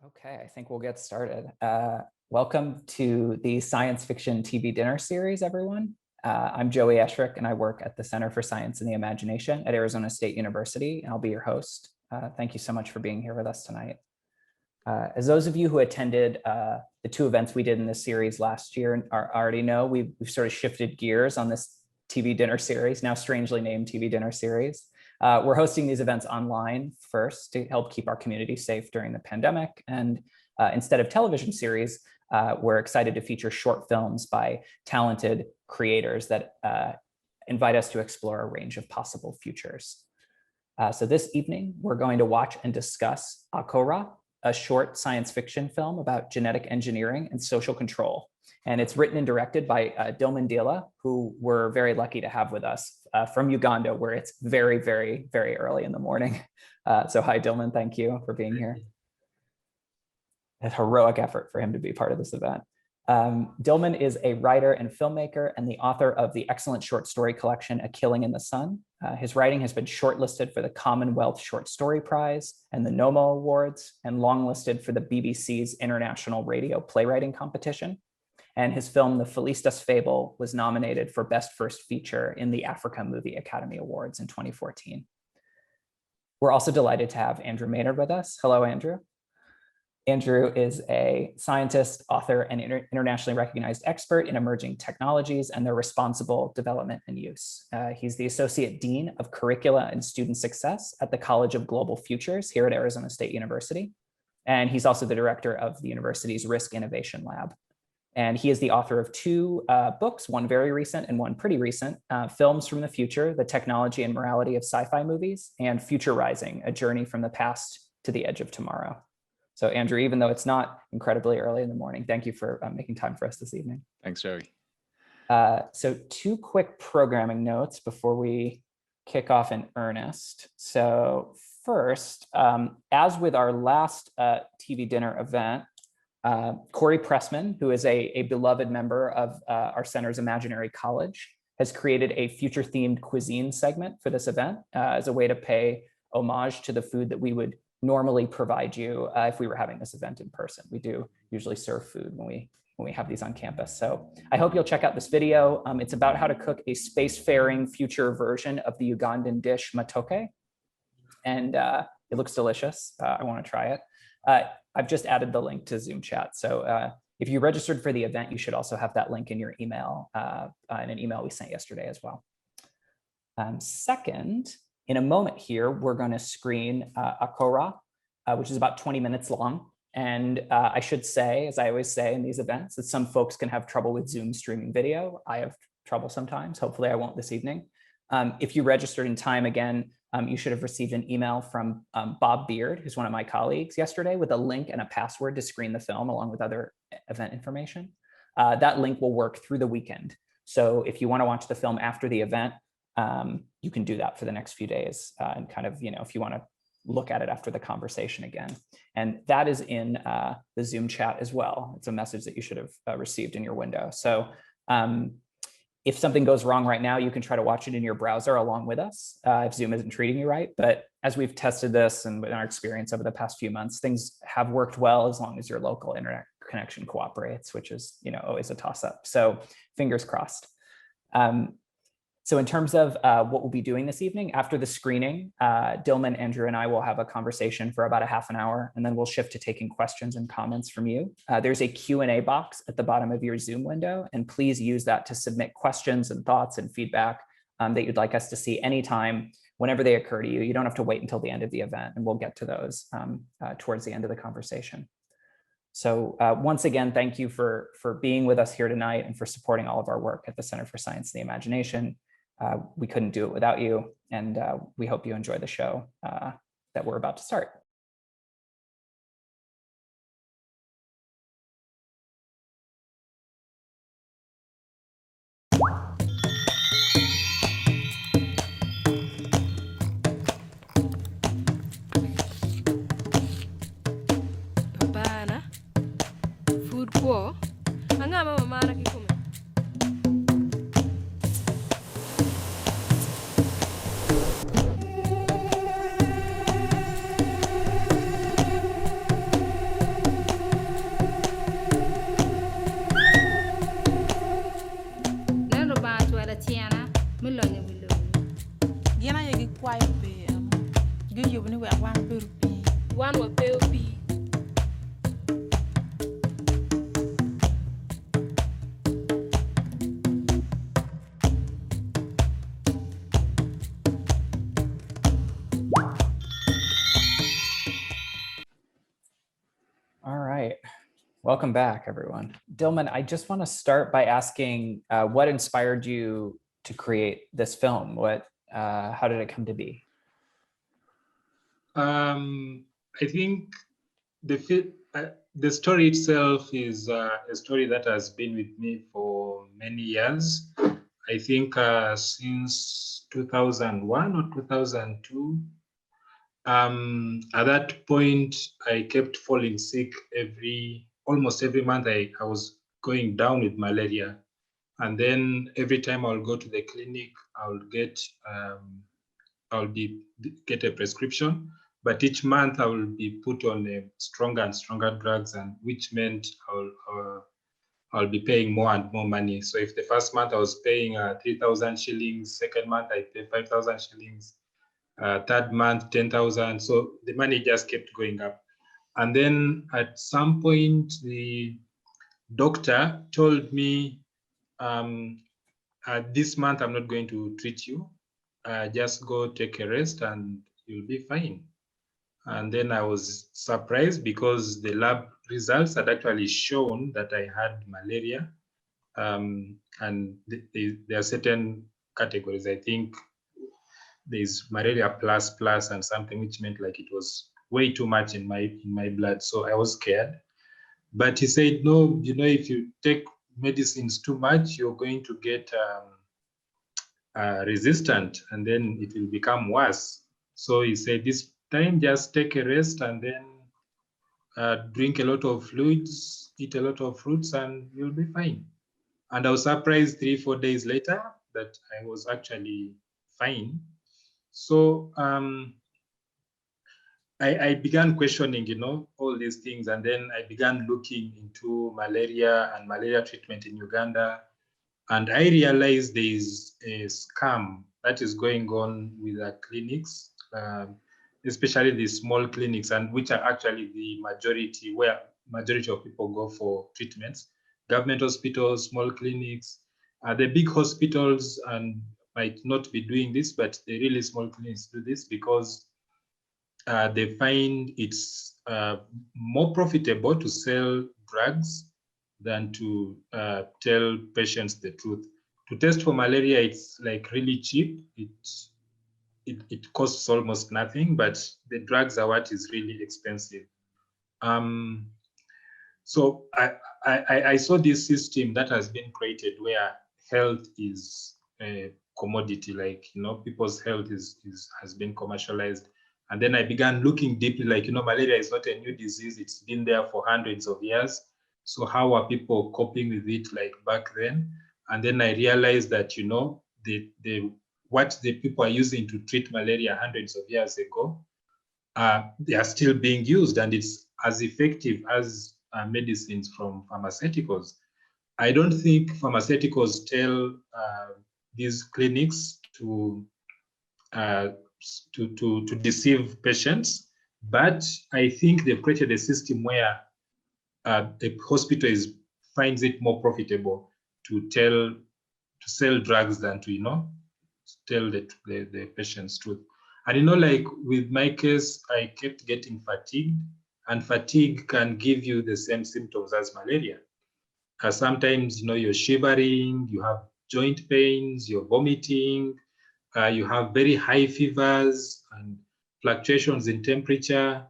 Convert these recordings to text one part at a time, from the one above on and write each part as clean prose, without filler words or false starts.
Okay, I think we'll get started. Welcome to the Science Fiction TV Dinner Series, everyone. I'm Joey Eshrick, and I work at the Center for Science and the Imagination at Arizona State University, and I'll be your host. Thank you so much for being here with us tonight. As those of you who attended the two events we did in this series last year already know, we've sort of shifted gears on this TV dinner series, now strangely named TV Dinner Series. We're hosting these events online first to help keep our community safe during the pandemic. And instead of television series, we're excited to feature short films by talented creators that invite us to explore a range of possible futures. So this evening, we're going to watch and discuss Akoota, a short science fiction film about genetic engineering and social control. And it's written and directed by Dilman Dila, who we're very lucky to have with us from Uganda, where it's very, very, very early in the morning. So hi, Dilman, thank you for being here. A heroic effort for him to be part of this event. Dilman is a writer and filmmaker and the author of the excellent short story collection, A Killing in the Sun. His writing has been shortlisted for the Commonwealth Short Story Prize and the NOMO Awards, and longlisted for the BBC's International Radio Playwriting Competition. And his film, The Felicitas Fable, was nominated for Best First Feature in the Africa Movie Academy Awards in 2014. We're also delighted to have Andrew Maynard with us. Hello, Andrew. Andrew is a scientist, author, and internationally recognized expert in emerging technologies and their responsible development and use. He's the Associate Dean of Curricula and Student Success at the College of Global Futures here at Arizona State University. And he's also the director of the university's Risk Innovation Lab. And he is the author of two books, one very recent and one pretty recent, Films from the Future, The Technology and Morality of Sci-Fi Movies, and Future Rising, A Journey from the Past to the Edge of Tomorrow. So Andrew, even though it's not incredibly early in the morning, thank you for making time for us this evening. Thanks, Joey. So two quick programming notes before we kick off in earnest. So first, as with our last TV dinner event, Corey Pressman, who is a beloved member of our center's Imaginary College, has created a future-themed cuisine segment for this event as a way to pay homage to the food that we would normally provide you if we were having this event in person. We do usually serve food when we have these on campus. So I hope you'll check out this video. It's about how to cook a spacefaring future version of the Ugandan dish matoke. And it looks delicious. I want to try it. I've just added the link to Zoom chat. So if you registered for the event, you should also have that link in your email, in an email we sent yesterday as well. Second, in a moment here, we're going to screen Akoota, which is about 20 minutes long. And I should say, as I always say in these events, that some folks can have trouble with Zoom streaming video. I have trouble sometimes. Hopefully I won't this evening. If you registered in time, again, you should have received an email from Bob Beard, who's one of my colleagues, yesterday with a link and a password to screen the film along with other event information. That link will work through the weekend. So if you want to watch the film after the event, you can do that for the next few days and kind of, if you want to look at it after the conversation again. And that is in the Zoom chat as well. It's a message that you should have received in your window. So if something goes wrong right now, you can try to watch it in your browser along with us if Zoom isn't treating you right. But as we've tested this and with our experience over the past few months, things have worked well as long as your local internet connection cooperates, which is always a toss-up. So fingers crossed. So in terms of what we'll be doing this evening, after the screening, Dilman, Andrew, and I will have a conversation for about a half an hour, and then we'll shift to taking questions and comments from you. There's a Q&A box at the bottom of your Zoom window, and please use that to submit questions and thoughts and feedback that you'd like us to see anytime, whenever they occur to you. You don't have to wait until the end of the event, and we'll get to those towards the end of the conversation. So once again, thank you for being with us here tonight and for supporting all of our work at the Center for Science and the Imagination. We couldn't do it without you, and we hope you enjoy the show that we're about to start. Babana, food ko, anga mama kikume. One will pay be. All right. Welcome back, everyone. Dilman, I just want to start by asking what inspired you to create this film? How did it come to be? I think the story itself is a story that has been with me for many years. I think since 2001 or 2002. At that point, I kept falling sick almost every month. I was going down with malaria. And then every time I'll go to the clinic, get a prescription. But each month I will be put on stronger and stronger drugs, and which meant I'll be paying more and more money. So if the first month I was paying 3,000 shillings, second month I pay 5,000 shillings, third month 10,000. So the money just kept going up. And then at some point, the doctor told me, this month I'm not going to treat you. Just go take a rest and you'll be fine. And then I was surprised because the lab results had actually shown that I had malaria. And there are certain categories. I think there's malaria plus and something, which meant like it was way too much in my blood. So I was scared. But he said, no, if you take medicines too much, you're going to get resistant, and then it will become worse. So he said, this time just take a rest and then drink a lot of fluids, eat a lot of fruits, and you'll be fine. And I was surprised 3-4 days later that I was actually fine. So I began questioning, all these things, and then I began looking into malaria and malaria treatment in Uganda. And I realized there is a scam that is going on with the clinics, especially the small clinics, and which are actually the majority, where majority of people go for treatments. Government hospitals, small clinics, the big hospitals and might not be doing this, but the really small clinics do this because they find it's more profitable to sell drugs than to tell patients the truth. To test for malaria, it's like really cheap. It costs almost nothing, but the drugs are what is really expensive. So I saw this system that has been created where health is a commodity, like people's health has been commercialized. And then I began looking deeply, like malaria is not a new disease; it's been there for hundreds of years. So how are people coping with it like back then? And then I realized that what the people are using to treat malaria hundreds of years ago, they are still being used, and it's as effective as medicines from pharmaceuticals. I don't think pharmaceuticals tell these clinics to deceive patients, but I think they've created a system where the hospital finds it more profitable to sell drugs than to tell the patient's truth. And like with my case, I kept getting fatigued, and fatigue can give you the same symptoms as malaria. Sometimes you're shivering, you have joint pains, you're vomiting, you have very high fevers and fluctuations in temperature,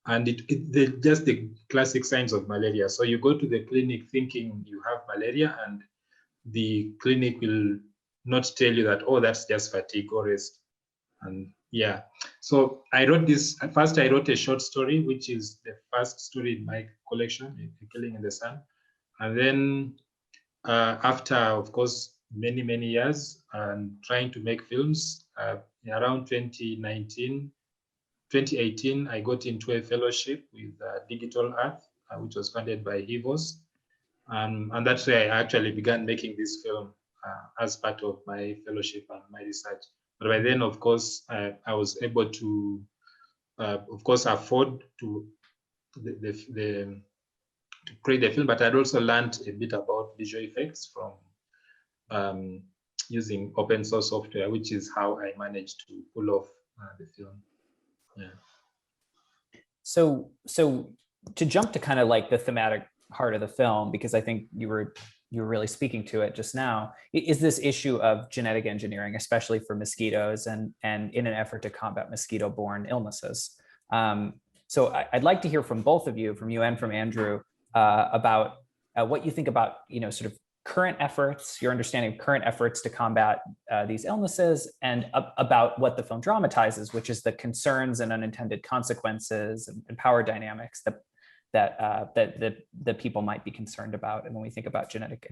and they're just the classic signs of malaria. So you go to the clinic thinking you have malaria, and the clinic will not tell you that, oh, that's just fatigue or rest. And yeah, so I wrote this. First, I wrote a short story, which is the first story in my collection, A Killing in the Sun. And then after, of course, many years and trying to make films, around 2018, I got into a fellowship with Digital Earth, which was funded by HIVOS. And that's where I actually began making this film as part of my fellowship and my research. But by then, of course, I was able to, of course, afford to create the film. But I'd also learned a bit about visual effects from using open source software, which is how I managed to pull off the film. Yeah. So to jump to kind of like the thematic heart of the film, because I think you were really speaking to it just now, is this issue of genetic engineering, especially for mosquitoes and in an effort to combat mosquito-borne illnesses. So I'd like to hear from both of you, from you and from Andrew, about what you think about, sort of current efforts, your understanding of current efforts to combat these illnesses, and about what the film dramatizes, which is the concerns and unintended consequences and power dynamics that people might be concerned about, and when we think about genetic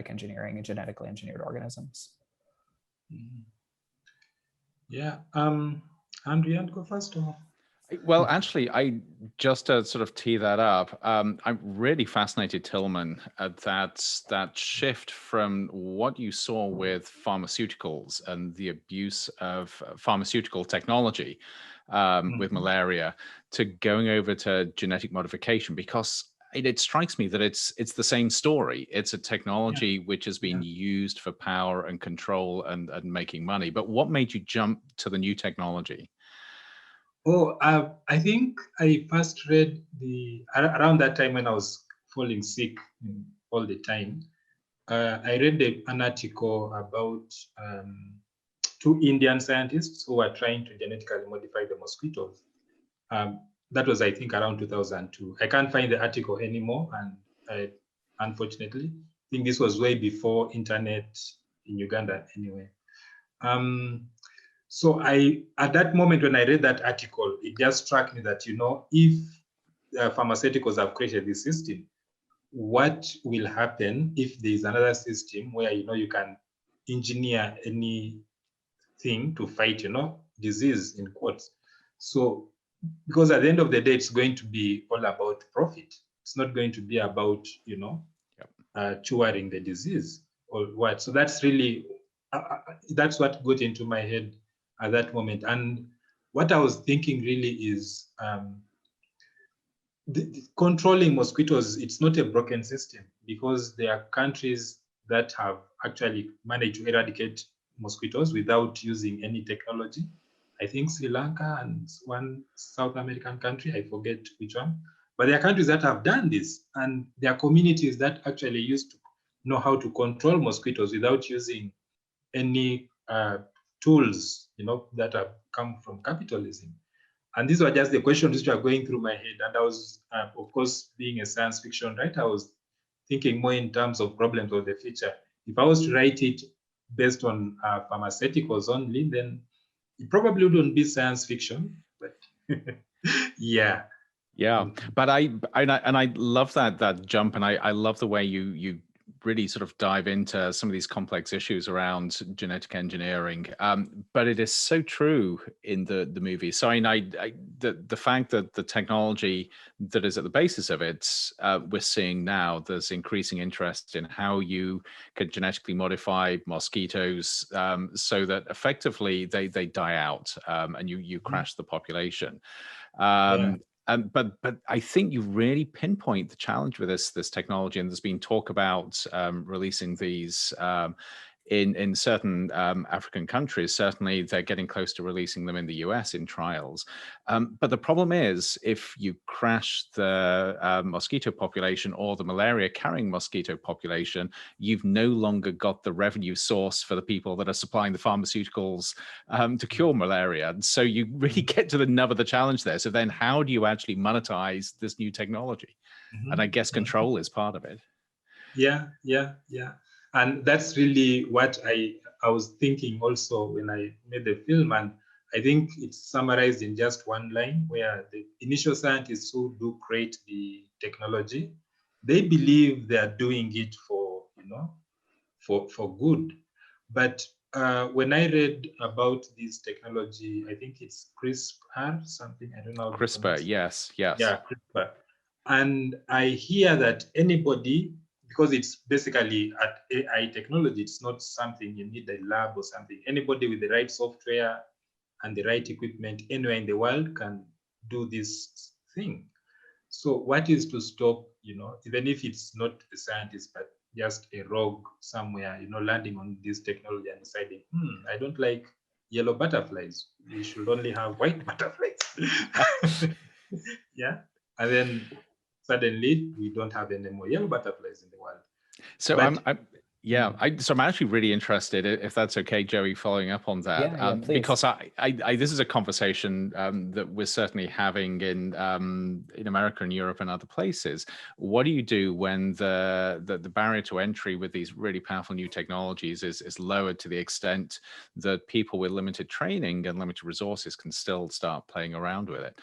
engineering and genetically engineered organisms. Yeah, Andrew, you want to go first? Or? Well, actually, I just to sort of tee that up, I'm really fascinated, Tillman, at that shift from what you saw with pharmaceuticals and the abuse of pharmaceutical technology with malaria to going over to genetic modification, because it strikes me that it's the same story. It's a technology which has been used for power and control and making money. But what made you jump to the new technology? Oh, I think I first read around that time when I was falling sick all the time. I read an article about two Indian scientists who were trying to genetically modify the mosquitoes. That was, I think, around 2002. I can't find the article anymore, and unfortunately, I think this was way before internet in Uganda anyway. So at that moment when I read that article, it just struck me that, if pharmaceuticals have created this system, what will happen if there is another system where, you can engineer anything to fight, disease in quotes. So, because at the end of the day, it's going to be all about profit. It's not going to be about, curing the disease or what. So that's really, that's what got into my head at that moment. And what I was thinking really is controlling mosquitoes, it's not a broken system, because there are countries that have actually managed to eradicate mosquitoes without using any technology. I think Sri Lanka and one South American country, I forget which one. But there are countries that have done this, and there are communities that actually used to know how to control mosquitoes without using any tools, that have come from capitalism. And these were just the questions which were going through my head. And I was, of course, being a science fiction writer, I was thinking more in terms of problems of the future. If I was to write it based on pharmaceuticals only, then it probably wouldn't be science fiction. But yeah. But I love that jump, and I love the way you really sort of dive into some of these complex issues around genetic engineering. But it is so true in the movie. So the fact that the technology that is at the basis of it, we're seeing now there's increasing interest in how you can genetically modify mosquitoes so that effectively they die out and you crash the population. But I think you really pinpoint the challenge with this technology, and there's been talk about releasing these in certain African countries. Certainly, they're getting close to releasing them in the US in trials. But the problem is, if you crash the mosquito population or the malaria-carrying mosquito population, you've no longer got the revenue source for the people that are supplying the pharmaceuticals to cure malaria. And so you really get to the nub of the challenge there. So then how do you actually monetize this new technology? And I guess control is part of it. Yeah. And that's really what I was thinking also when I made the film. And I think it's summarized in just one line, where the initial scientists who do create the technology, they believe they are doing it for good. But when I read about this technology, I think it's CRISPR something, I don't know. CRISPR, yes. Yeah, CRISPR. And I hear that anybody because it's basically at AI technology, it's not something you need a lab or something. Anybody with the right software and the right equipment anywhere in the world can do this thing. So what is to stop, even if it's not a scientist, but just a rogue somewhere, landing on this technology and deciding, I don't like yellow butterflies. We should only have white butterflies. Yeah. And then suddenly we don't have any more yellow butterflies in the world. So But, so I'm actually really interested, if that's okay, Joey, following up on that, Yeah, please. because this is a conversation that we're certainly having in America and Europe and other places. What do you do when the barrier to entry with these really powerful new technologies is lowered to the extent that people with limited training and limited resources can still start playing around with it?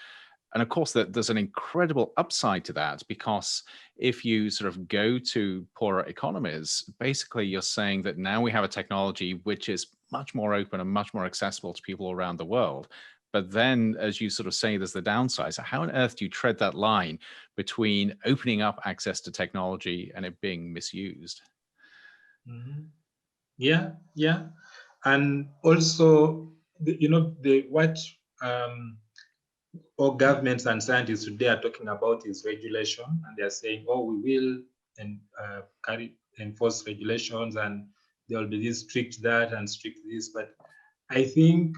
And of course, there's an incredible upside to that, because if you sort of go to poorer economies, basically you're saying that now we have a technology which is much more open and much more accessible to people around the world. But then, as you sort of say, there's the downside. So how on earth do you tread that line between opening up access to technology and it being misused? Yeah. And also, what all governments and scientists today are talking about is regulation, and they're saying, we will enforce regulations, and there will be this strict that and strict this. But I think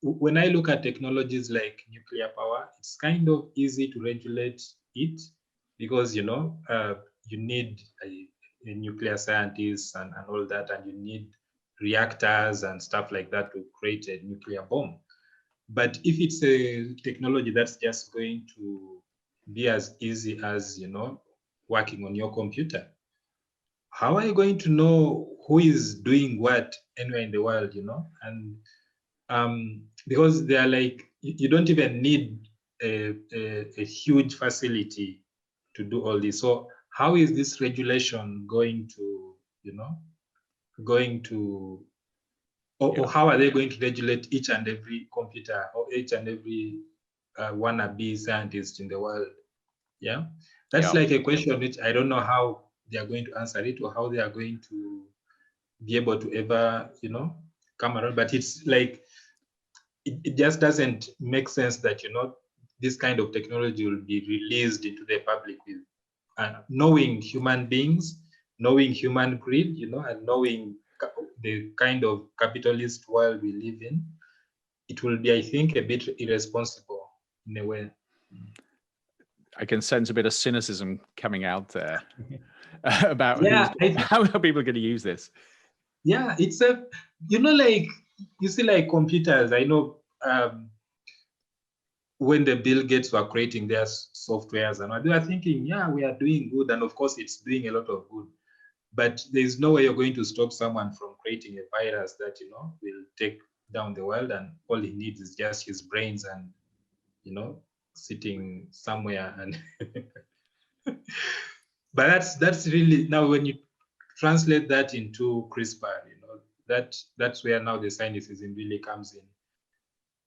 when I look at technologies like nuclear power, it's kind of easy to regulate it, because you need a nuclear scientist and all that, and you need reactors and stuff like that to create a nuclear bomb. But if it's a technology that's just going to be as easy as, working on your computer, how are you going to know who is doing what anywhere in the world, And because they're like, you don't even need a huge facility to do all this. So how is this regulation going to, or how are they going to regulate each and every computer or each and every wannabe scientist in the world? Yeah, that's like a question which I don't know how they are going to answer it, or how they are going to be able to ever, come around. But it's like, it just doesn't make sense that, this kind of technology will be released into the public with knowing human beings, knowing human greed, and knowing the kind of capitalist world we live in. It will be, I think, a bit irresponsible in a way. I can sense a bit of cynicism coming out there about how people are going to use this. Yeah, it's like, you see, like computers, I know when the Bill Gates were creating their softwares, and they were thinking, we are doing good. And of course, it's doing a lot of good. But there's no way you're going to stop someone from creating a virus that, will take down the world, and all he needs is just his brains and, sitting somewhere. And but that's really, now when you translate that into CRISPR, that's where now the cynicism really comes in.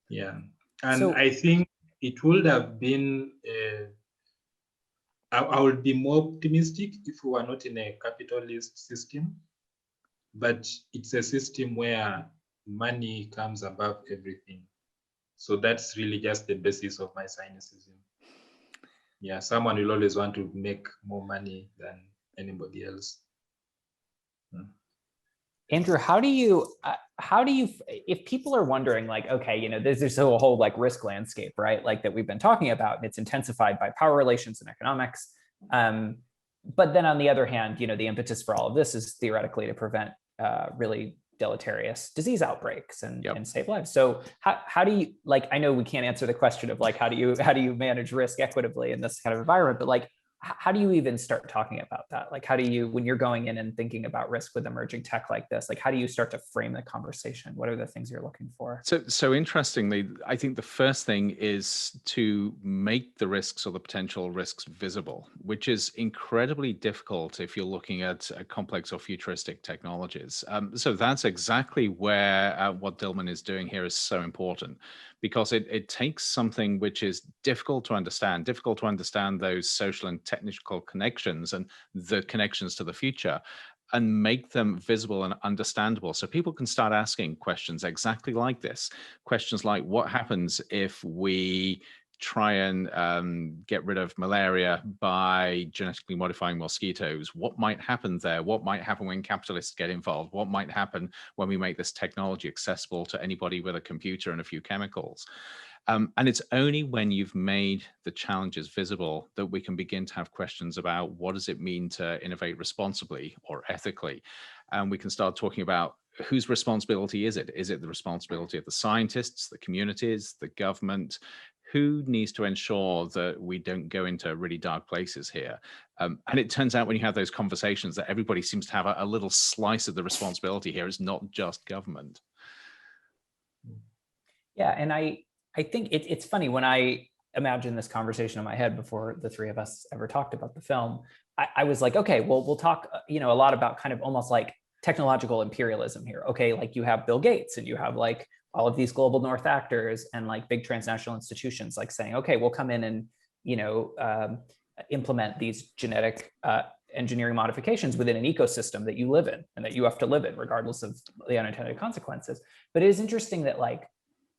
Yeah. And so, I think it would have been, I would be more optimistic if we were not in a capitalist system, but it's a system where money comes above everything. So that's really just the basis of my cynicism. Yeah, someone will always want to make more money than anybody else. Andrew, how do you, if people are wondering, like, okay, there's a whole like risk landscape, right? Like that we've been talking about, and it's intensified by power relations and economics. But then on the other hand, the impetus for all of this is theoretically to prevent really deleterious disease outbreaks and save lives. So how do you, like, I know we can't answer the question of like, how do you manage risk equitably in this kind of environment, but like, how do you even start talking about that? Like, how do you, when you're going in and thinking about risk with emerging tech like this, like, how do you start to frame the conversation? What are the things you're looking for? So interestingly, I think the first thing is to make the risks or the potential risks visible, which is incredibly difficult if you're looking at complex or futuristic technologies. So that's exactly where what Dilman is doing here is so important, because it takes something which is difficult to understand those social and technical connections and the connections to the future, and make them visible and understandable so people can start asking questions exactly like this. Questions like, what happens if we try and get rid of malaria by genetically modifying mosquitoes? What might happen there? What might happen when capitalists get involved? What might happen when we make this technology accessible to anybody with a computer and a few chemicals? And it's only when you've made the challenges visible that we can begin to have questions about what does it mean to innovate responsibly or ethically? And we can start talking about whose responsibility is it? Is it the responsibility of the scientists, the communities, the government? Who needs to ensure that we don't go into really dark places here? And it turns out when you have those conversations that everybody seems to have a little slice of the responsibility here. It's not just government. Yeah, and I think it's funny when I imagine this conversation in my head before the three of us ever talked about the film, I was like, okay, well, we'll talk, a lot about kind of almost like technological imperialism here. Okay, like you have Bill Gates and you have like all of these global North actors and like big transnational institutions like saying, okay, we'll come in and, implement these genetic engineering modifications within an ecosystem that you live in and that you have to live in regardless of the unintended consequences. But it is interesting that like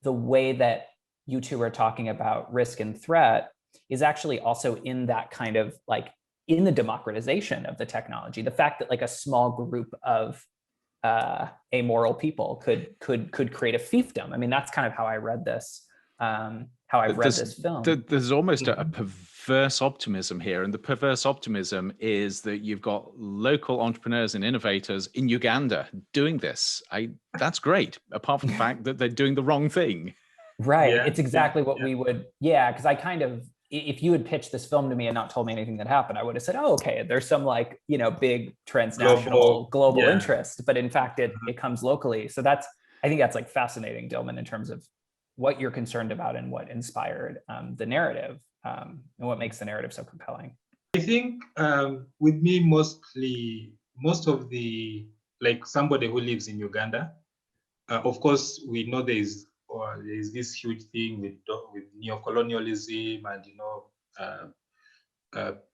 the way that you two are talking about risk and threat is actually also in that kind of like in the democratization of the technology. The fact that like a small group of amoral people could create a fiefdom. I mean, that's kind of how I read this, how I've read this film. There's almost a perverse optimism here. And the perverse optimism is that you've got local entrepreneurs and innovators in Uganda doing this. That's great, apart from the fact that they're doing the wrong thing. Right. Yeah, it's exactly what we would, because I kind of, if you had pitched this film to me and not told me anything that happened, I would have said, oh, okay, there's some like, big transnational global interest, but in fact, it comes locally. So I think that's like fascinating, Dilman, in terms of what you're concerned about and what inspired the narrative and what makes the narrative so compelling. I think with me, most of the, like somebody who lives in Uganda, of course, we know there's this huge thing with neocolonialism and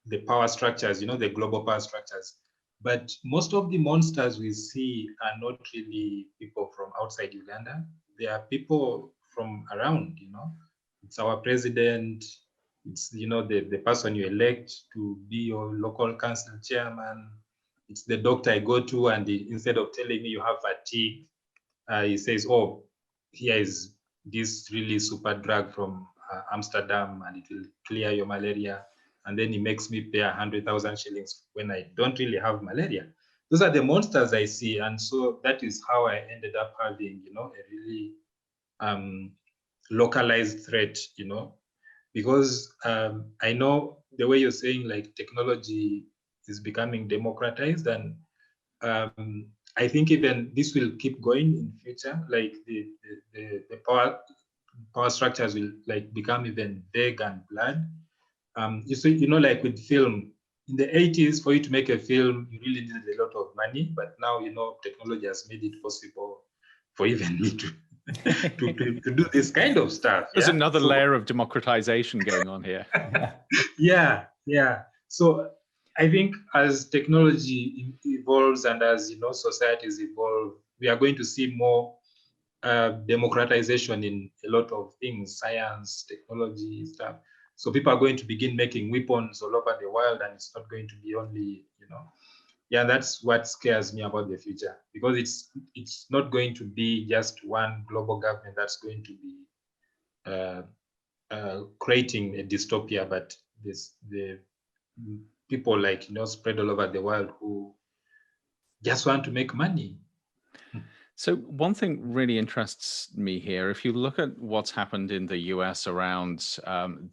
the power structures, the global power structures. But most of the monsters we see are not really people from outside Uganda. They are people from around. It's our president. It's the person you elect to be your local council chairman. It's the doctor I go to, and instead of telling me you have fatigue, he says, oh, here is this really super drug from Amsterdam and it will clear your malaria. And then he makes me pay 100,000 shillings when I don't really have malaria. Those are the monsters I see. And so that is how I ended up having, a really localized threat, because I know the way you're saying like technology is becoming democratized, and I think even this will keep going in future. Like the power structures will like become even vague and blurred. You see, like with film, in the 80s, for you to make a film, you really needed a lot of money. But now, technology has made it possible for even me to do this kind of stuff. There's another layer of democratization going on here. Yeah. So I think as technology evolves and as societies evolve, we are going to see more democratization in a lot of things, science, technology, stuff. So people are going to begin making weapons all over the world, and it's not going to be only, that's what scares me about the future, because it's not going to be just one global government that's going to be creating a dystopia, but the people like spread all over the world who just want to make money. So one thing really interests me here, if you look at what's happened in the US around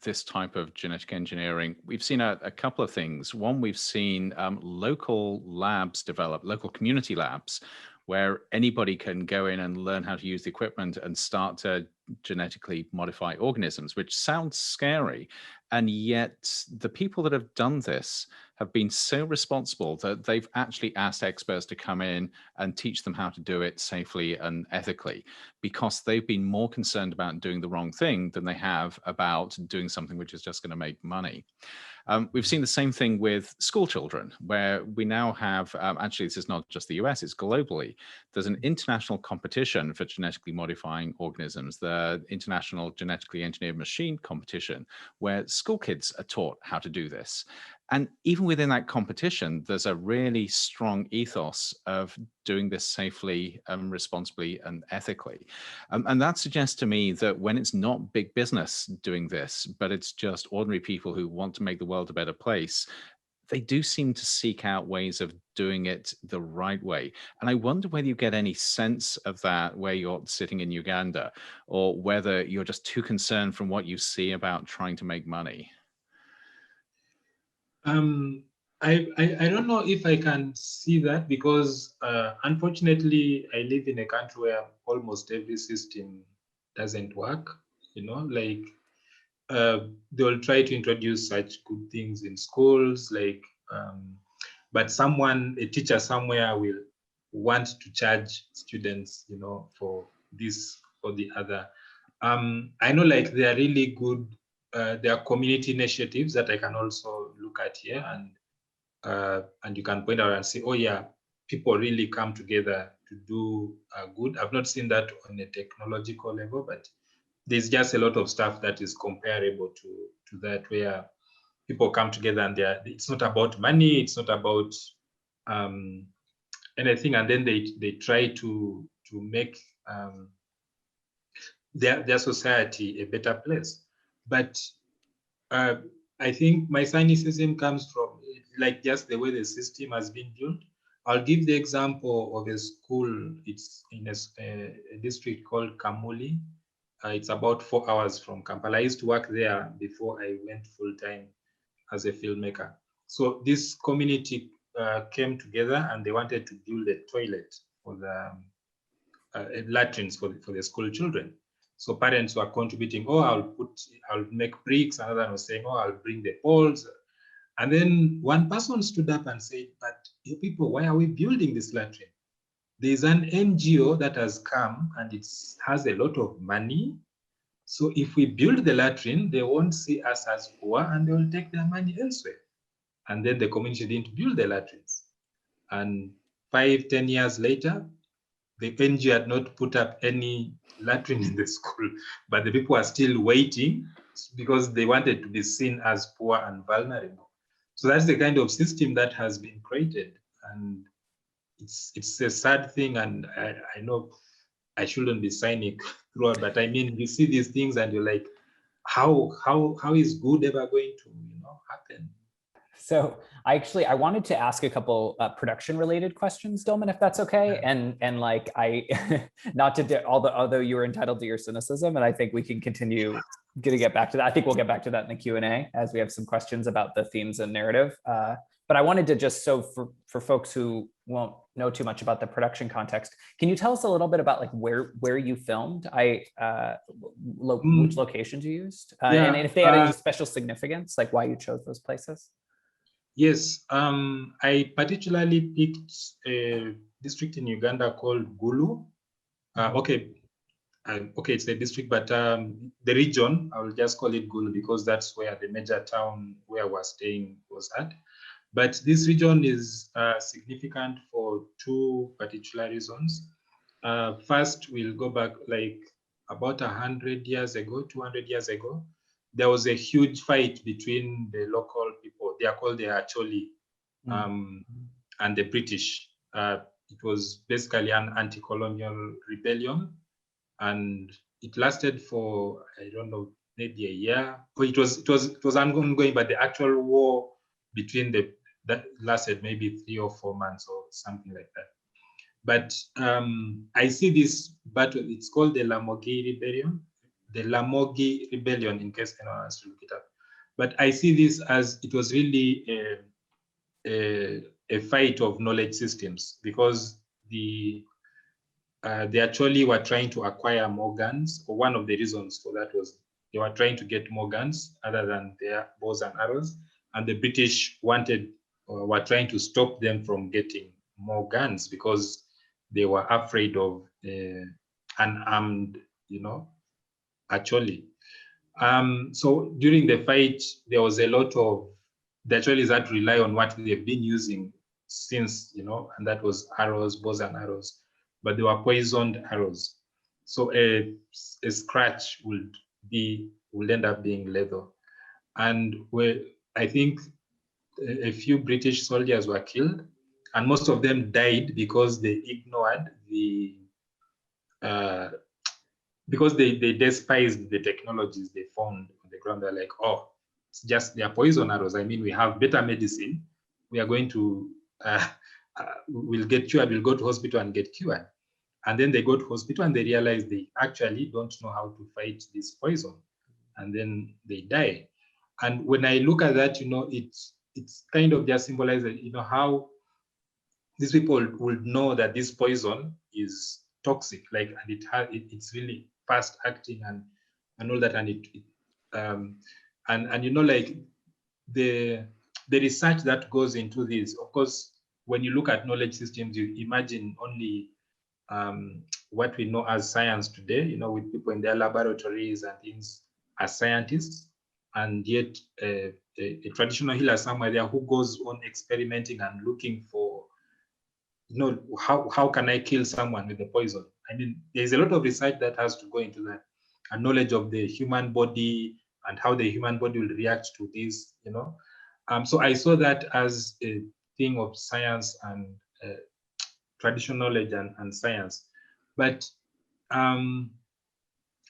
this type of genetic engineering, we've seen a couple of things. One, we've seen local labs develop, local community labs, where anybody can go in and learn how to use the equipment and start to genetically modify organisms, which sounds scary. And yet the people that have done this have been so responsible that they've actually asked experts to come in and teach them how to do it safely and ethically, because they've been more concerned about doing the wrong thing than they have about doing something which is just going to make money. We've seen the same thing with school children, where we now have, actually, this is not just the US, it's globally. There's an international competition for genetically modifying organisms, the International Genetically Engineered Machine competition, where school kids are taught how to do this. And even within that competition, there's a really strong ethos of doing this safely, responsibly, and ethically. And that suggests to me that when it's not big business doing this, but it's just ordinary people who want to make the world a better place, they do seem to seek out ways of doing it the right way. And I wonder whether you get any sense of that where you're sitting in Uganda, or whether you're just too concerned from what you see about trying to make money. I don't know if I can see that, because unfortunately I live in a country where almost every system doesn't work. Like they'll try to introduce such good things in schools, like but a teacher somewhere will want to charge students, for this or the other. I know, like, there are really good there are community initiatives that I can also look at here, and you can point out and say, oh yeah, people really come together to do good. I've not seen that on a technological level, but there's just a lot of stuff that is comparable to that, where people come together and it's not about money, it's not about anything, and then they try to make their society a better place. But I think my cynicism comes from, like, just the way the system has been built. I'll give the example of a school. It's in a district called Kamuli. It's about 4 hours from Kampala. I used to work there before I went full-time as a filmmaker. So this community came together and they wanted to build a toilet for the latrines for the school children. So parents were contributing, oh, I'll make bricks. Another was saying, oh, I'll bring the poles. And then one person stood up and said, but you people, why are we building this latrine? There's an NGO that has come and it has a lot of money. So if we build the latrine, they won't see us as poor and they will take their money elsewhere. And then the community didn't build the latrines. And 5-10 years later, the NGO had not put up any latrine in the school, but the people are still waiting because they wanted to be seen as poor and vulnerable. So that's the kind of system that has been created. And it's a sad thing, and I know I shouldn't be cynic throughout, but I mean, you see these things and you're like, how is good ever going to happen? So I wanted to ask a couple production related questions, Dilman, if that's okay. Yeah. And like not to although you were entitled to your cynicism, and I think we can continue to get back to that. I think we'll get back to that in the Q&A as we have some questions about the themes and narrative. But I wanted to just, so for folks who won't know too much about the production context, can you tell us a little bit about like where you filmed? Which locations you used, and if they had any special significance, like why you chose those places? Yes, I particularly picked a district in Uganda called Gulu. Okay, it's a district, but the region, I will just call it Gulu because that's where the major town where we're staying was at. But this region is significant for two particular reasons. First, we'll go back like about 100 years ago, 200 years ago. There was a huge fight between the local people. They are called the Acholi, and the British. It was basically an anti-colonial rebellion, and it lasted for, I don't know, maybe a year. But it was ongoing, but the actual war between that lasted maybe 3 or 4 months or something like that. But I see this battle. It's called the Lamogi Rebellion. The Lamogi Rebellion, in case anyone wants to look it up. But I see this as it was really a fight of knowledge systems, because they actually were trying to acquire more guns. Or one of the reasons for that was they were trying to get more guns other than their bows and arrows. And the British were trying to stop them from getting more guns because they were afraid of unarmed, actually. So during the fight, there was a lot of the actually that rely on what they've been using since, and that was arrows, bows and arrows, but they were poisoned arrows. So a scratch would end up being lethal. And I think a few British soldiers were killed, and most of them died because they ignored because they despised the technologies they found on the ground. They're like, oh, it's just their poison arrows. I mean, we have better medicine. We are going to, we'll get cured. We'll go to hospital and get cured. And then they go to hospital and they realize they actually don't know how to fight this poison. And then they die. And when I look at that, it's kind of just symbolizes, how these people would know that this poison is toxic, and it's really fast acting and all that, and the research that goes into this. Of course, when you look at knowledge systems, you imagine only what we know as science today, with people in their laboratories and things as scientists, and yet a traditional healer somewhere there who goes on experimenting and looking for, how can I kill someone with the poison? I mean, there's a lot of research that has to go into that, and knowledge of the human body and how the human body will react to this, So I saw that as a thing of science and traditional knowledge and science. But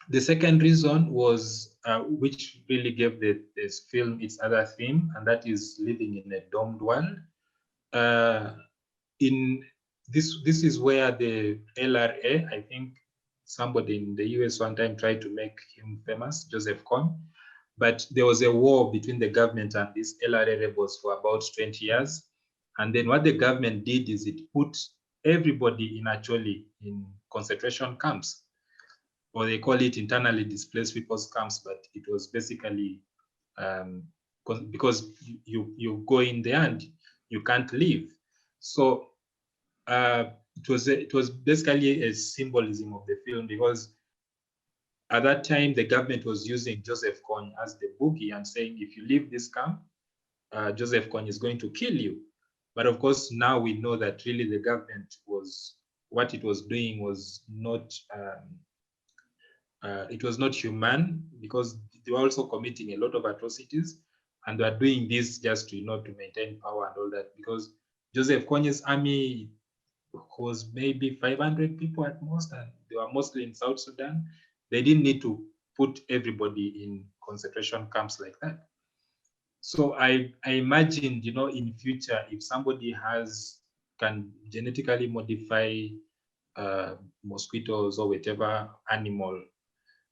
the second reason was, which really gave this film its other theme, and that is living in a domed world. This is where the LRA, I think somebody in the US one time tried to make him famous, Joseph Kony, but there was a war between the government and these LRA rebels for about 20 years. And then what the government did is it put everybody in concentration camps, or they call it internally displaced people's camps, but it was basically because you go in there and you can't leave. So it was basically a symbolism of the film, because at that time the government was using Joseph Kony as the boogie and saying, if you leave this camp, Joseph Kony is going to kill you. But of course, now we know that really the government what it was doing was not it was not human, because they were also committing a lot of atrocities, and they are doing this just to to maintain power and all that. Because Joseph Kony's army was maybe 500 people at most, and they were mostly in South Sudan. They didn't need to put everybody in concentration camps like that. So I imagined, in future, if somebody can genetically modify mosquitoes or whatever animal,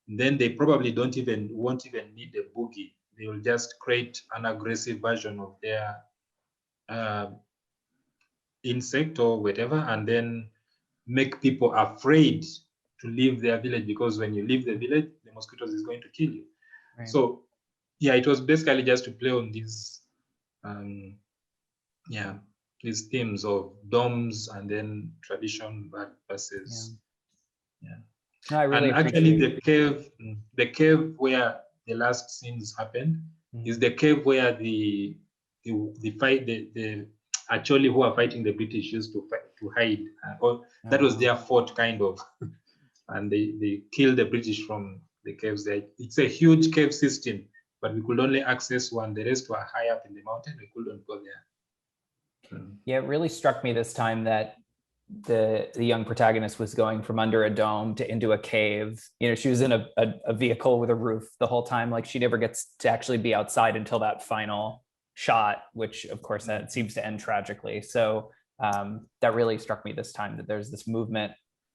then they probably won't even need a boogie. They will just create an aggressive version of their insect or whatever, and then make people afraid to leave their village, because when you leave the village, the mosquitoes is going to kill you. Right. So yeah, it was basically just to play on these these themes of domes and then tradition versus No, I really actually the cave where the last scenes happened is the cave where the actually who are fighting the British used to hide, or that was their fort kind of, and they killed the British from the caves there. It's a huge cave system, but we could only access one. The rest were high up in the mountain. We couldn't go there. Yeah, it really struck me this time that the young protagonist was going from under a dome into a cave. She was in a vehicle with a roof the whole time. Like, she never gets to actually be outside until that final shot, which of course that seems to end tragically. So that really struck me this time, that there's this movement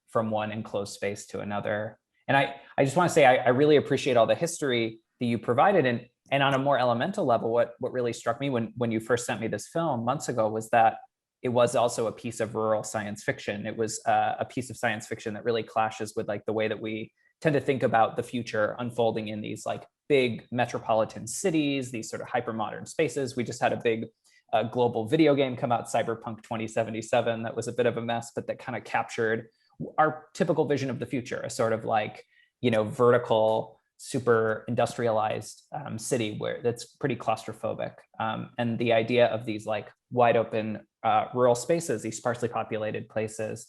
from one enclosed space to another. And I just want to say, I really appreciate all the history that you provided. And on a more elemental level, what really struck me when you first sent me this film months ago was that it was also a piece of rural science fiction. It was a piece of science fiction that really clashes with the way that we tend to think about the future unfolding in these big metropolitan cities, these sort of hyper-modern spaces. We just had a big global video game come out, Cyberpunk 2077, that was a bit of a mess, but that kind of captured our typical vision of the future, a sort of vertical super industrialized city where that's pretty claustrophobic. And the idea of these like wide open rural spaces, these sparsely populated places,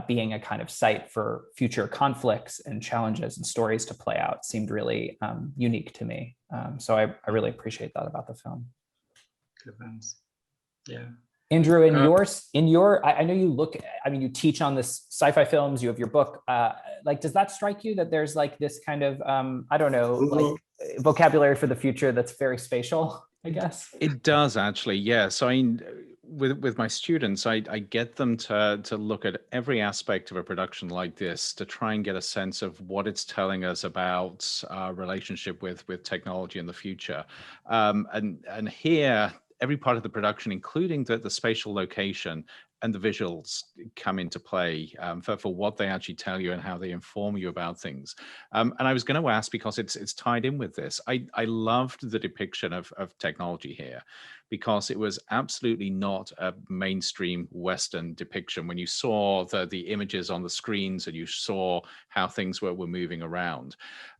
being a kind of site for future conflicts and challenges and stories to play out seemed really unique to me. So I really appreciate that about the film. Yeah. Andrew, in your, I know you look, I mean, you teach on this sci-fi films, you have your book, like, does that strike you that there's like this kind of, I don't know, like vocabulary for the future that's very spatial, I guess? It does actually, yeah. So I mean, with my students, I get them to look at every aspect of a production like this to try and get a sense of what it's telling us about our relationship with technology in the future. And here, every part of the production, including the spatial location and the visuals, come into play for what they actually tell you and how they inform you about things. And I was going to ask, because it's tied in with this, I loved the depiction of technology here, because it was absolutely not a mainstream Western depiction. When you saw the images on the screens and you saw how things were moving around.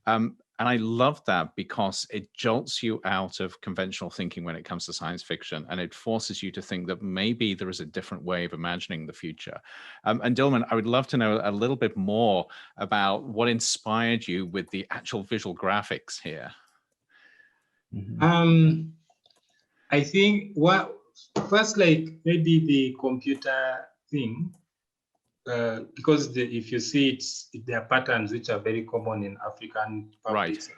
And I love that because it jolts you out of conventional thinking when it comes to science fiction, and it forces you to think that maybe there is a different way of imagining the future. And Dilman, I would love to know a little bit more about what inspired you with the actual visual graphics here. I think first, like maybe the computer thing, because if you see there are patterns which are very common in African fabrics. Right.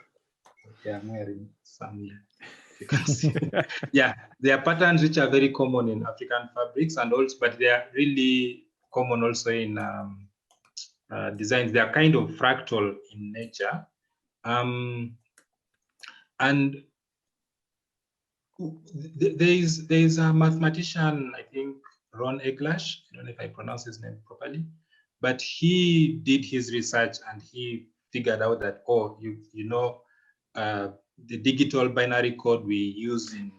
Yeah, I'm wearing some here. You can see. Yeah, there are patterns which are very common in African fabrics, and also, but they are really common also in designs. They are kind of fractal in nature, and there is a mathematician, I think, Ron Eglash, I don't know if I pronounce his name properly, but he did his research and he figured out that, oh, you know, the digital binary code we use in...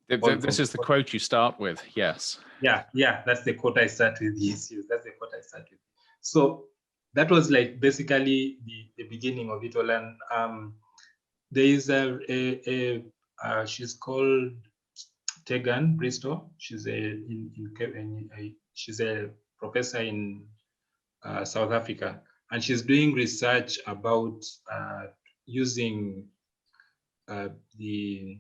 This is the quote you start with, yes. Yeah, that's the quote I start with, yes, that's the quote I start with. So that was like basically the beginning of it all. And there is she's called Tegan Bristow. She's she's a professor in South Africa, and she's doing research about using the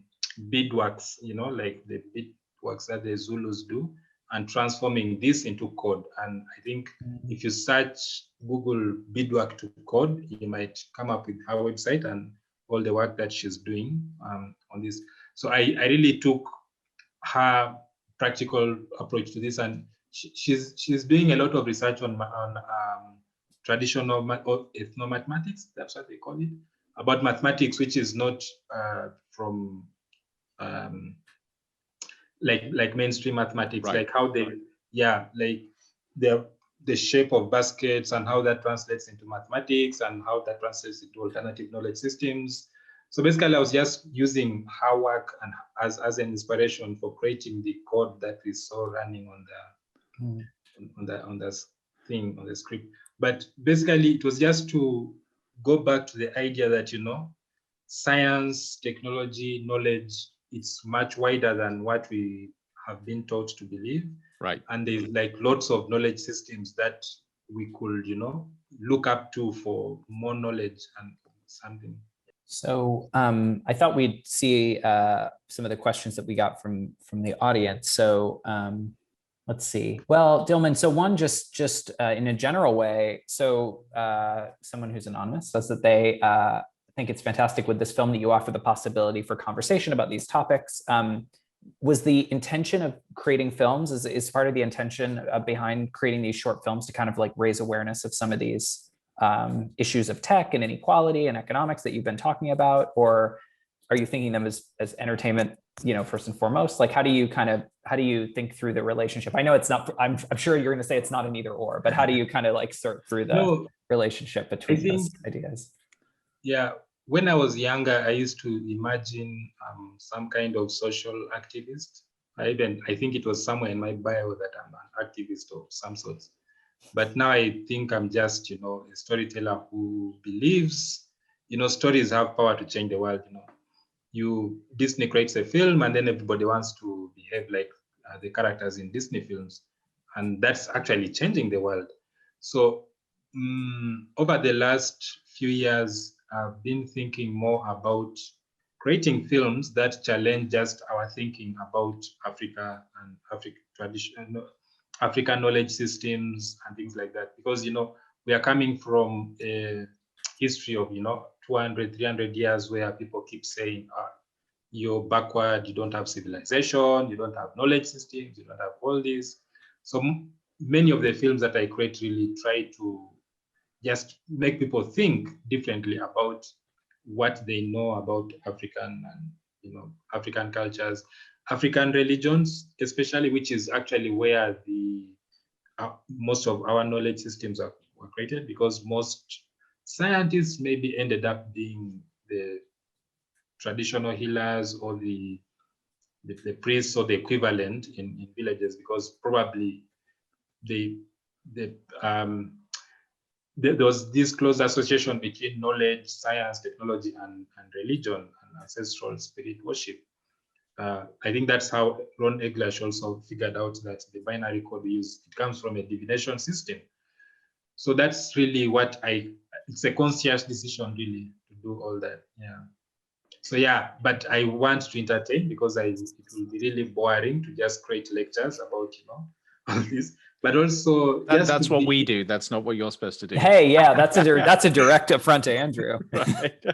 beadworks, you know, like the beadworks that the Zulus do, and transforming this into code. And I think if you search Google beadwork to code, you might come up with her website and all the work that she's doing on this. So I really took her practical approach to this, and she's doing a lot of research on traditional or ethnomathematics, that's what they call it, about mathematics, which is not from like mainstream mathematics, right. Like how they, like the shape of baskets and how that translates into mathematics and how that translates into alternative knowledge systems. So basically, I was just using her work and as an inspiration for creating the code that we saw running on the script. But basically, it was just to go back to the idea that, you know, science, technology, knowledge, it's much wider than what we have been taught to believe. Right. And there's like lots of knowledge systems that we could, you know, look up to for more knowledge and something. So I thought we'd see some of the questions that we got from the audience. So let's see. Well, Dilman, so one just in a general way. So someone who's anonymous says that they think it's fantastic with this film that you offer the possibility for conversation about these topics. Was the intention of creating films, is part of the intention behind creating these short films to kind of like raise awareness of some of these issues of tech and inequality and economics that you've been talking about? Or are you thinking them as entertainment, you know, first and foremost? Like, how do you think through the relationship? I know it's not, I'm sure you're going to say it's not an either or, but how do you kind of like sort through the relationship between those ideas? Yeah. When I was younger, I used to imagine some kind of social activist. I think it was somewhere in my bio that I'm an activist of some sort. But now I think I'm just, you know, a storyteller who believes stories have power to change the world. Disney creates a film, and then everybody wants to behave like the characters in Disney films, and that's actually changing the world. So over the last few years, I've been thinking more about creating films that challenge just our thinking about Africa and African knowledge systems and things like that, because we are coming from a history of 200, 300 years where people keep saying, you're backward, you don't have civilization, you don't have knowledge systems, you don't have all this. So many of the films that I create really try to just make people think differently about what they know about African and African cultures, African religions, especially, which is actually where most of our knowledge systems were created, because most scientists maybe ended up being the traditional healers or the priests or the equivalent in villages, because probably there was this close association between knowledge, science, technology, and religion and ancestral spirit worship. I think that's how Ron Eglash also figured out that the binary code we use, it comes from a divination system. So that's really it's a conscious decision really to do all that. Yeah. So yeah, but I want to entertain, because it will be really boring to just create lectures about, all this. But also that's what we do. That's not what you're supposed to do. Hey, yeah, that's a direct affront to Andrew. Right.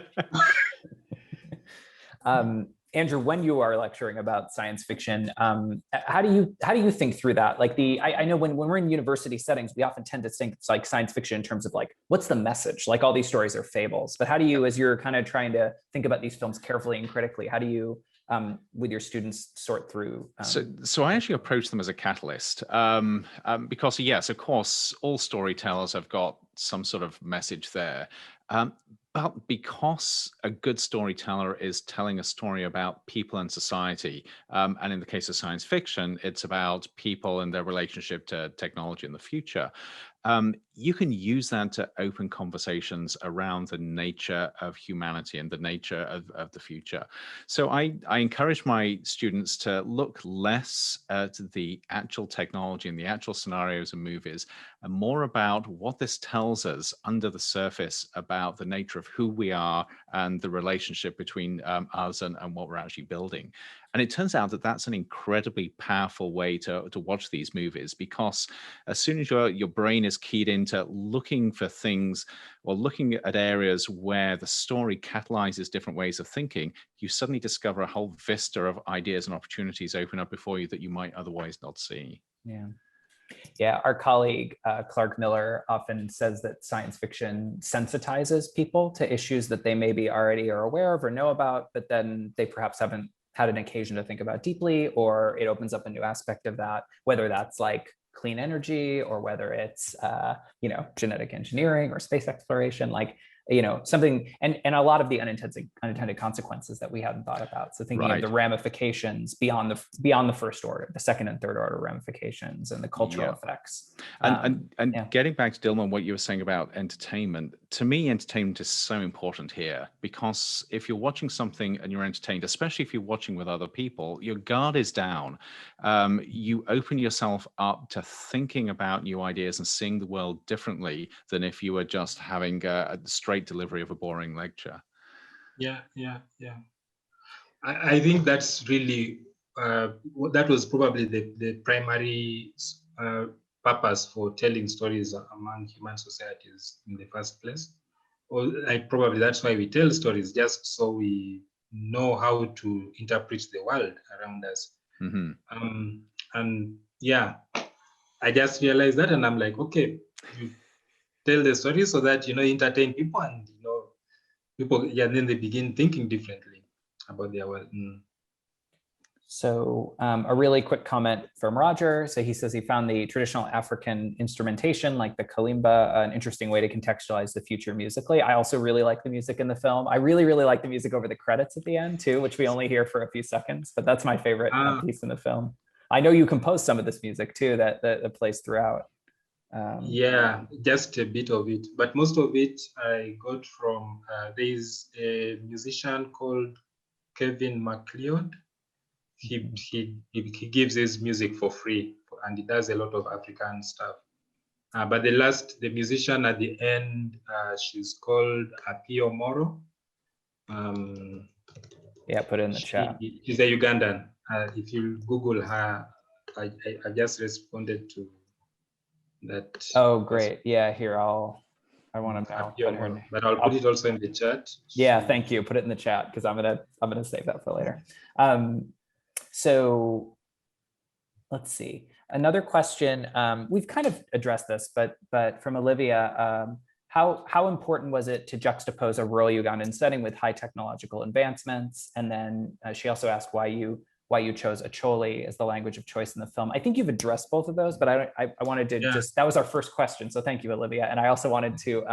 Andrew, when you are lecturing about science fiction, how do you think through that? Like I know when we're in university settings, we often tend to think like science fiction in terms of like, what's the message? Like all these stories are fables, but how do you, as you're kind of trying to think about these films carefully and critically, how do you, with your students, sort through? So I actually approach them as a catalyst, because yes, of course, all storytellers have got some sort of message there. But because a good storyteller is telling a story about people and society, and in the case of science fiction, it's about people and their relationship to technology in the future, you can use that to open conversations around the nature of humanity and the nature of the future. So I encourage my students to look less at the actual technology and the actual scenarios and movies, and more about what this tells us under the surface about the nature of who we are and the relationship between us and what we're actually building. And it turns out that that's an incredibly powerful way to watch these movies, because as soon as your brain is keyed into looking for things or looking at areas where the story catalyzes different ways of thinking, you suddenly discover a whole vista of ideas and opportunities open up before you that you might otherwise not see. Yeah. Yeah, our colleague Clark Miller often says that science fiction sensitizes people to issues that they maybe already are aware of or know about, but then they perhaps haven't had an occasion to think about deeply, or it opens up a new aspect of that, whether that's like clean energy or whether it's genetic engineering or space exploration, like something, and a lot of the unintended consequences that we hadn't thought about. So thinking of the ramifications beyond the first order, the second and third order ramifications, and the cultural effects. And getting back to Dilman, what you were saying about entertainment, to me, entertainment is so important here, because if you're watching something and you're entertained, especially if you're watching with other people, your guard is down. You open yourself up to thinking about new ideas and seeing the world differently than if you were just having a straight delivery of a boring lecture. Yeah. I think that's really that was probably the primary purpose for telling stories among human societies in the first place. Or probably that's why we tell stories, just so we know how to interpret the world around us. Mm-hmm. And yeah, I just realized that, and I'm like, okay, you tell the story so that entertain people, and people, then they begin thinking differently about their world. So a really quick comment from Roger. So he says he found the traditional African instrumentation, like the kalimba, an interesting way to contextualize the future musically. I also really like the music in the film. I really, really like the music over the credits at the end too, which we only hear for a few seconds, but that's my favorite piece in the film. I know you composed some of this music too that plays throughout. Yeah, just a bit of it, but most of it I got from there's a musician called Kevin MacLeod. He gives his music for free, and he does a lot of African stuff. But the musician at the end, she's called Akomoro. Yeah, put it in the chat. She's a Ugandan. If you Google her, I just responded to that. Oh, great. Yeah, here, I want to know. But I'll put it also in the chat. Yeah, thank you. Put it in the chat because I'm gonna save that for later. So let's see. Another question. We've kind of addressed this, but from Olivia, how important was it to juxtapose a rural Ugandan setting with high technological advancements? And then she also asked why you chose Acholi as the language of choice in the film. I think you've addressed both of those, but I wanted to that was our first question. So thank you, Olivia. And I also wanted to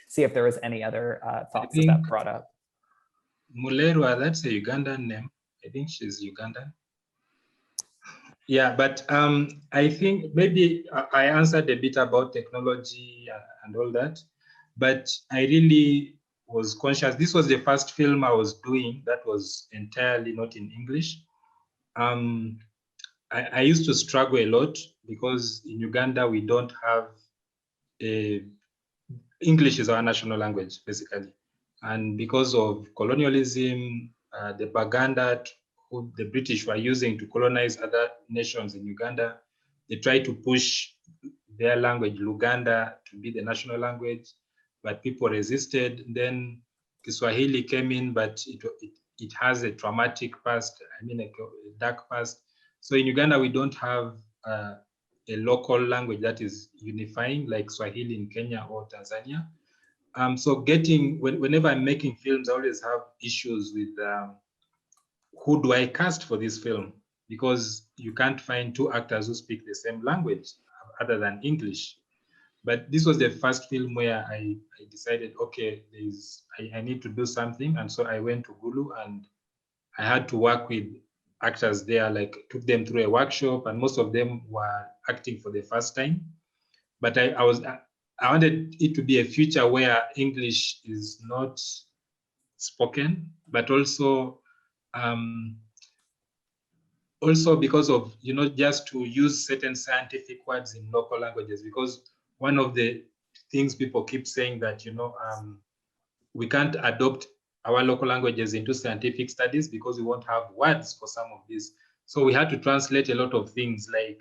see if there was any other thoughts that brought up. Mulerwa, that's a Ugandan name. I think she's Ugandan. Yeah, but I think maybe I answered a bit about technology and all that, but I really was conscious. This was the first film I was doing that was entirely not in English. I used to struggle a lot because in Uganda we don't have English is our national language basically, and because of colonialism, the propaganda the British were using to colonize other nations in Uganda, they tried to push their language, Luganda, to be the national language, but people resisted. Then Swahili came in, but it has a traumatic past, I mean a dark past. So in Uganda, we don't have a local language that is unifying like Swahili in Kenya or Tanzania. So whenever I'm making films, I always have issues with who do I cast for this film? Because you can't find two actors who speak the same language other than English. But this was the first film where I decided, okay, I need to do something. And so I went to Gulu and I had to work with actors there, like took them through a workshop, and most of them were acting for the first time. But I wanted it to be a future where English is not spoken, but also because of, just to use certain scientific words in local languages, because one of the things people keep saying that, we can't adopt our local languages into scientific studies because we won't have words for some of these. So we had to translate a lot of things like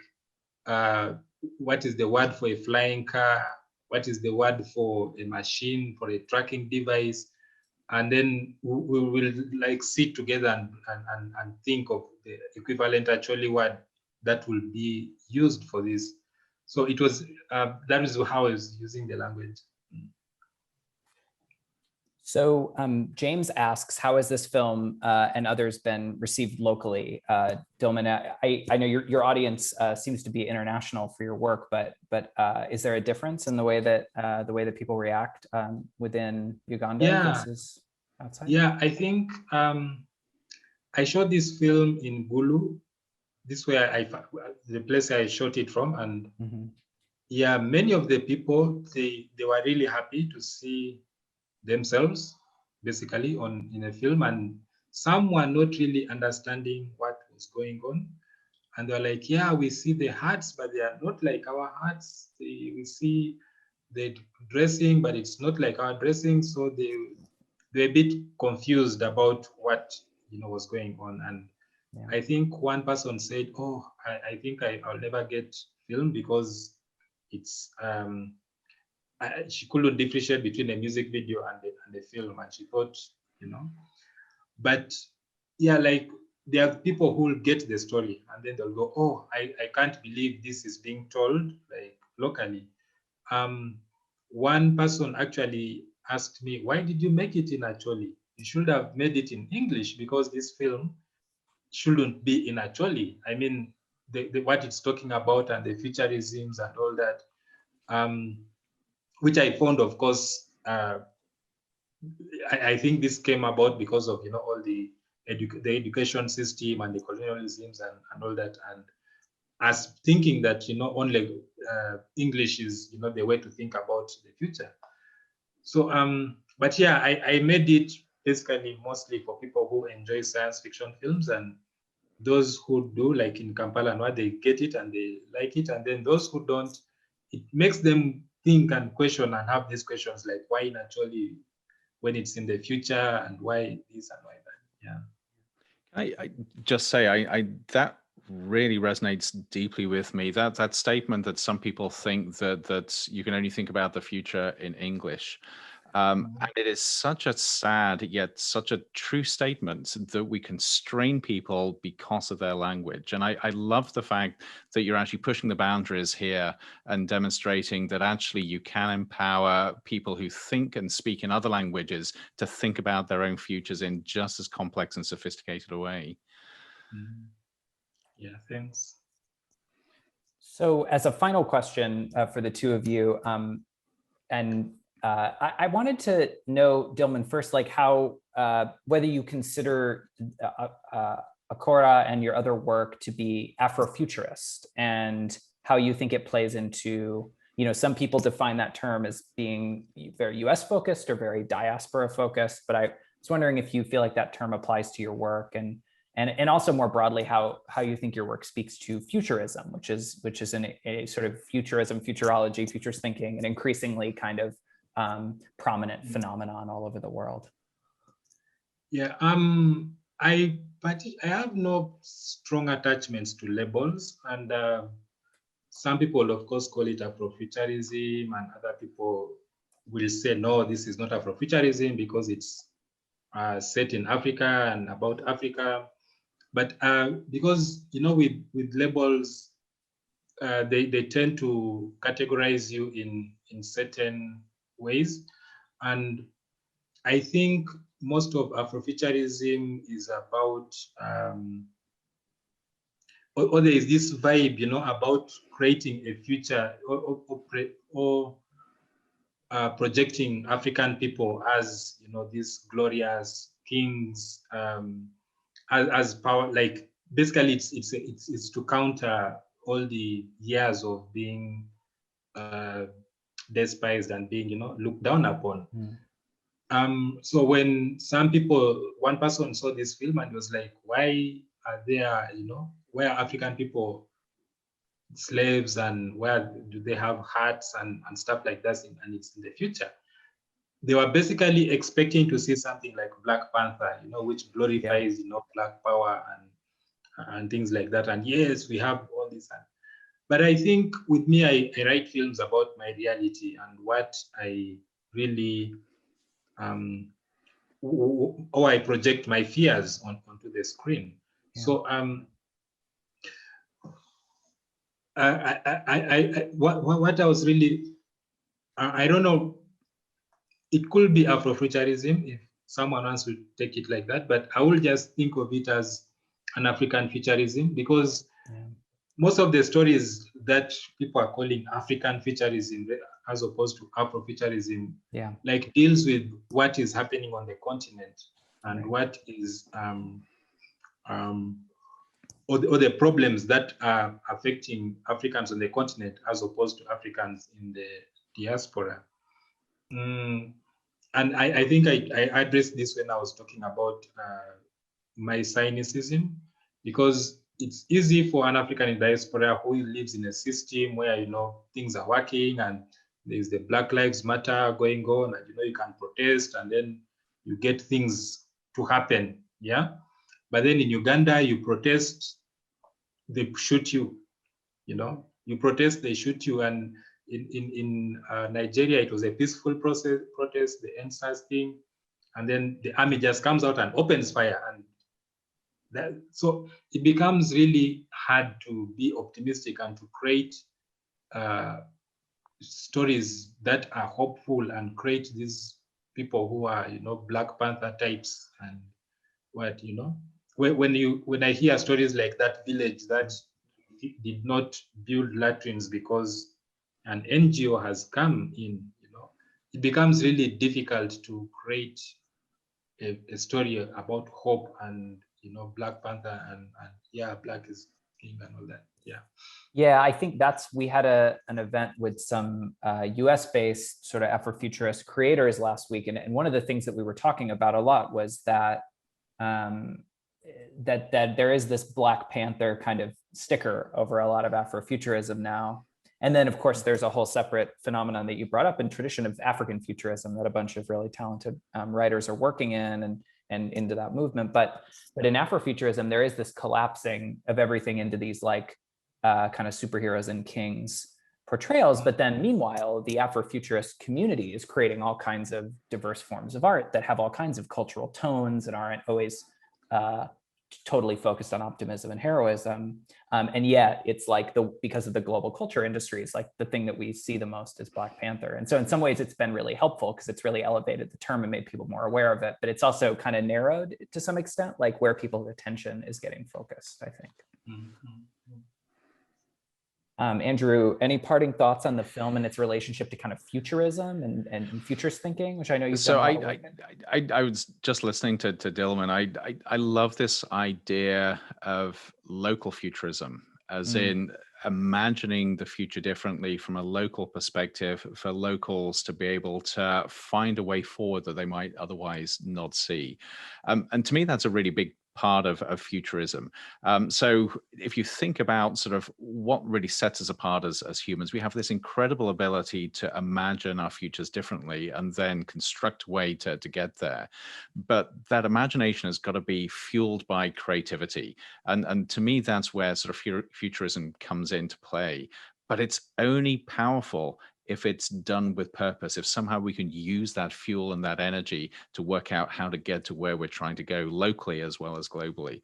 what is the word for a flying car? What is the word for a machine, for a tracking device? And then we will like sit together and think of the equivalent actually word that will be used for this. So it was, that is how I was using the language. So James asks, how has this film and others been received locally? Dilman, I know your audience seems to be international for your work, but is there a difference in the way that people react within Uganda versus outside? Yeah, I think I shot this film in Gulu. This where the place I shot it from, and yeah, many of the people they were really happy to see themselves basically in a film, and some were not really understanding what was going on, and they're like, yeah, we see the hearts, but they are not like our hearts. We see the dressing, but it's not like our dressing. So they're a bit confused about what was going on. And I think one person said, oh, I think I'll never get film because it's she couldn't differentiate between a music video and the film, and she thought, but yeah, like there are people who will get the story and then they'll go, oh, I can't believe this is being told like locally. One person actually asked me, why did you make it in Acholi? You should have made it in English because this film shouldn't be in Acholi. I mean, what it's talking about and the futurisms and all that, which I found, of course, I think this came about because of all the education system and the colonialisms and all that. as thinking that, only English is, the way to think about the future. So, but yeah, I made it basically mostly for people who enjoy science fiction films, and those who do, like in Kampala and what, they get it and they like it. And then those who don't, it makes them think and question and have these questions like, why naturally when it's in the future, and why this and why that. Yeah. I just say I that really resonates deeply with me. That statement that some people think that you can only think about the future in English. And it is such a sad yet such a true statement that we constrain people because of their language. And I love the fact that you're actually pushing the boundaries here and demonstrating that actually you can empower people who think and speak in other languages to think about their own futures in just as complex and sophisticated a way. Yeah, thanks. So as a final question for the two of you, I wanted to know, Dilman, first, like how, whether you consider Akoota and your other work to be Afrofuturist, and how you think it plays into, some people define that term as being very US focused or very diaspora focused, but I was wondering if you feel like that term applies to your work, and also more broadly, how you think your work speaks to futurism, which is a sort of futurism, futurology, futures thinking, and increasingly kind of prominent phenomenon all over the world. Yeah, I have no strong attachments to labels, and some people, of course, call it Afrofuturism, and other people will say, no, this is not Afrofuturism because it's set in Africa and about Africa. But because, with labels, they tend to categorize you in certain ways. And I think most of Afrofuturism is about, or there is this vibe, about creating a future or projecting African people as, these glorious kings, as power, like basically it's to counter all the years of being despised and being, looked down upon. So when one person saw this film and was like, why are there, where are African people slaves, and where do they have hats and stuff like that, and it's in the future? They were basically expecting to see something like Black Panther, which glorifies, Black power and things like that. And yes, we have all this. But I think with me, I write films about my reality and what I really, or I project my fears onto the screen. Yeah. So what I was really, I don't know, it could be Afrofuturism if someone wants to take it like that, but I will just think of it as an African futurism, because most of the stories that people are calling African futurism as opposed to Afrofuturism, like deals with what is happening on the continent and what is or the problems that are affecting Africans on the continent as opposed to Africans in the diaspora. And I think I addressed this when I was talking about my cynicism, because it's easy for an African in diaspora who lives in a system where, things are working and there's the Black Lives Matter going on, and, you can protest and then you get things to happen. Yeah. But then in Uganda, you protest, they shoot you, you protest, they shoot you. And in Nigeria, it was a peaceful protest, the NSAS thing, and then the army just comes out and opens fire, and so it becomes really hard to be optimistic and to create stories that are hopeful and create these people who are, Black Panther types. And what, when I hear stories like that village that did not build latrines because an NGO has come in, it becomes really difficult to create a story about hope and, Black Panther and yeah, Black is thing and all that. Yeah. Yeah, I think we had an event with some US-based sort of Afrofuturist creators last week. And one of the things that we were talking about a lot was that that there is this Black Panther kind of sticker over a lot of Afrofuturism now. And then, of course, there's a whole separate phenomenon that you brought up in tradition of African futurism that a bunch of really talented writers are working in and into that movement. But in Afrofuturism, there is this collapsing of everything into these like kind of superheroes and kings portrayals. But then meanwhile, the Afrofuturist community is creating all kinds of diverse forms of art that have all kinds of cultural tones and aren't always totally focused on optimism and heroism. And yet it's like because of the global culture industry, it's like the thing that we see the most is Black Panther. And so in some ways it's been really helpful because it's really elevated the term and made people more aware of it, but it's also kind of narrowed to some extent, like where people's attention is getting focused, I think. Mm-hmm. Andrew, any parting thoughts on the film and its relationship to kind of futurism and futurist thinking, which I know you've So done I was just listening to Dilman. I love this idea of local futurism, as in imagining the future differently from a local perspective for locals to be able to find a way forward that they might otherwise not see. And to me, that's a really big part of futurism. So if you think about sort of what really sets us apart as humans, we have this incredible ability to imagine our futures differently and then construct a way to get there. But that imagination has got to be fueled by creativity. And to me, that's where sort of futurism comes into play. But it's only powerful if it's done with purpose, if somehow we can use that fuel and that energy to work out how to get to where we're trying to go locally as well as globally.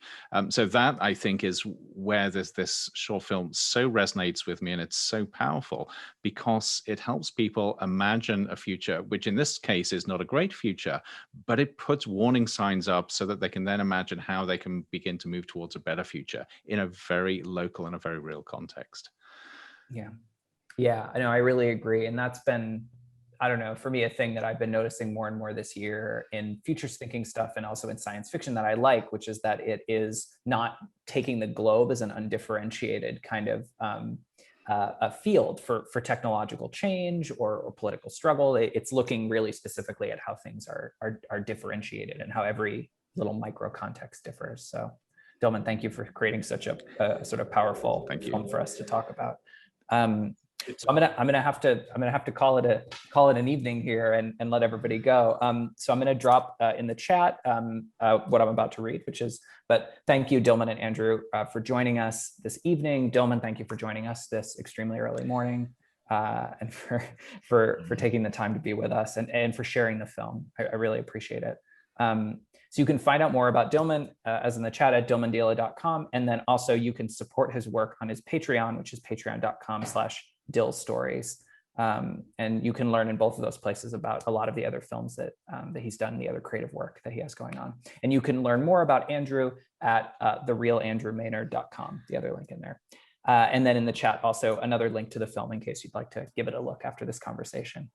So that, I think, is where this short film so resonates with me, and it's so powerful because it helps people imagine a future, which in this case is not a great future, but it puts warning signs up so that they can then imagine how they can begin to move towards a better future in a very local and a very real context. Yeah. Yeah, I know, I really agree. And that's been, I don't know, for me, a thing that I've been noticing more and more this year in futurist thinking stuff and also in science fiction that I like, which is that it is not taking the globe as an undifferentiated kind of a field for technological change or political struggle. It's looking really specifically at how things are differentiated and how every little micro context differs. So Dilman, thank you for creating such a sort of powerful film for us to talk about. So I'm gonna have to call it an evening here and let everybody go. So I'm gonna drop in the chat what I'm about to read, but thank you, Dilman and Andrew, for joining us this evening. Dilman, thank you for joining us this extremely early morning, and for taking the time to be with us and for sharing the film. I really appreciate it. So you can find out more about Dilman, as in the chat, at dilmandila.com, and then also you can support his work on his Patreon, which is patreon.com/dillstories. And you can learn in both of those places about a lot of the other films that he's done, the other creative work that he has going on. And you can learn more about Andrew at therealandrewmaynard.com, the other link in there. And then in the chat, also another link to the film in case you'd like to give it a look after this conversation.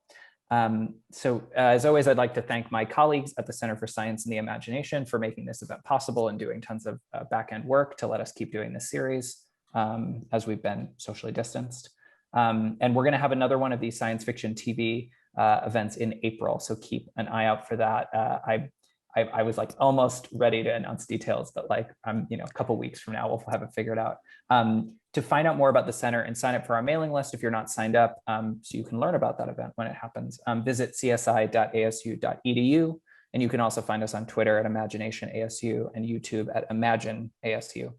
So as always, I'd like to thank my colleagues at the Center for Science and the Imagination for making this event possible and doing tons of back-end work to let us keep doing this series as we've been socially distanced. And we're going to have another one of these science fiction TV events in April, so keep an eye out for that. I was like almost ready to announce details, but like a couple weeks from now, we'll have it figured out. To find out more about the center and sign up for our mailing list if you're not signed up, so you can learn about that event when it happens, visit csi.asu.edu. And you can also find us on Twitter at ImaginationASU and YouTube at ImagineASU.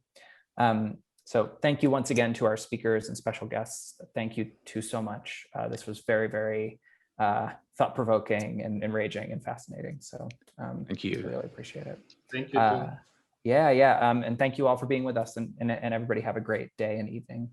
So thank you once again to our speakers and special guests. Thank you so much. This was very, very thought-provoking and enraging and fascinating. So thank you. I really appreciate it. Thank you. Yeah. And thank you all for being with us, and everybody have a great day and evening.